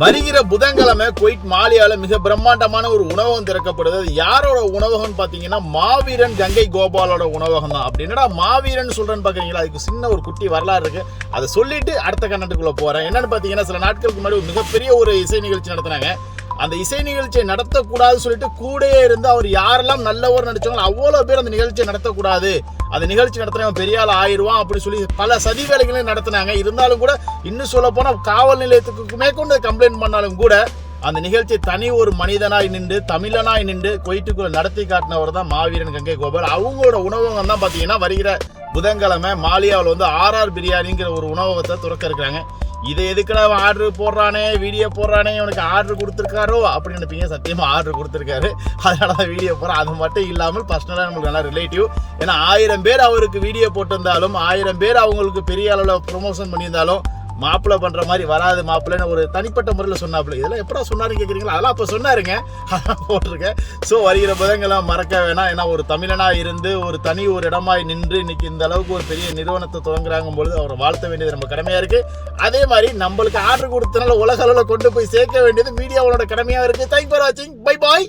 வருகிற புதன்கிழமை குவைத் மாலியால மிக பிரம்மாண்டமான ஒரு உணவகம் திறக்கப்படுது. அது யாரோட உணவகம் பாத்தீங்கன்னா மாவீரன் கங்கை கோபாலோட உணவகம் தான். அப்படி என்னடா மாவீரன் சொல்றேன்னு பாக்குறீங்களா? அதுக்கு சின்ன ஒரு குட்டி வரலாறு இருக்கு. அதை சொல்லிட்டு அடுத்த கண்டென்ட்டுக்குள்ள போறேன். என்னன்னு பாத்தீங்கன்னா, சில நாட்களுக்கு முன்னாடி ஒரு மிகப்பெரிய ஒரு இசை நிகழ்ச்சி நடத்தினாங்க. அந்த இசை நிகழ்ச்சியை நடத்தக்கூடாது சொல்லிட்டு கூடயே இருந்து அவர் யாரெல்லாம் நல்லவர் நடிச்சாங்களோ அவ்வளவு பேர் அந்த நிகழ்ச்சியை நடத்தக்கூடாது, அந்த நிகழ்ச்சி நடத்துறவன் பெரிய ஆள் ஆயிடுவான் அப்படின்னு சொல்லி பல சதி வேலைகளையும் நடத்தினாங்க. இருந்தாலும் கூட இன்னும் சொல்ல போனா காவல் நிலையத்துக்கு மேற்கொண்டு கம்ப்ளைண்ட் பண்ணாலும் கூட அந்த நிகழ்ச்சி தனி ஒரு மனிதனாய் நின்று தமிழனாய் நின்று குவைட்டுக்குள்ள நடத்தி காட்டினவர் தான் மாவீரன் கங்கை கோபால். அவங்களோட உணவகம் தான் பாத்தீங்கன்னா வருகிற புதன்கிழமை மாலியாவில் வந்து ஆர்ஆர் பிரியாணிங்கிற ஒரு உணவகத்தை துறக்க இருக்கிறாங்க. இதை எதுக்கடா ஆர்டர் போடுறானே, வீடியோ போடுறானே, உனக்கு ஆர்டர் கொடுத்துருக்காரோ அப்படின்னு நினைப்பீங்க. சத்தியமாக ஆர்டர் கொடுத்துருக்காரு, அதனால தான் வீடியோ போடுறேன். அது மட்டும் இல்லாமல் பர்சனலாக நம்மளுக்கு நல்லா ரிலேட்டிவ். ஏன்னா 1000 பேர் அவருக்கு வீடியோ போட்டிருந்தாலும் 1000 பேர் அவங்களுக்கு பெரிய அளவில் ப்ரொமோஷன் பண்ணியிருந்தாலும் மாப்பிள்ளை பண்ணுற மாதிரி வராது மாப்பிள்ளைன்னு ஒரு தனிப்பட்ட முறையில் சொன்னாப்புல. இதெல்லாம் எப்படா சொன்னாருன்னு கேட்குறீங்களா? அதெல்லாம் அப்போ சொன்னாருங்க, அதான் போட்டிருக்கேன். ஸோ வருகிற புதன்கெல்லாம் மறக்க வேணாம். ஏன்னா ஒரு தமிழனாக இருந்து ஒரு தனி ஒரு இடமாய் நின்று இன்னைக்கு இந்த அளவுக்கு ஒரு பெரிய நிறுவனத்தை துவங்குறாங்கும் பொழுது அவரை வாழ்த்த வேண்டியது நம்ம கடமையாக இருக்குது. அதே மாதிரி நம்மளுக்கு ஆர்டர் கொடுத்தனால உலக அளவில் கொண்டு போய் சேர்க்க வேண்டியது மீடியாவோட கடமையாக இருக்குது. தேங்க்ஸ் ஃபார் வாட்சிங். Bye bye.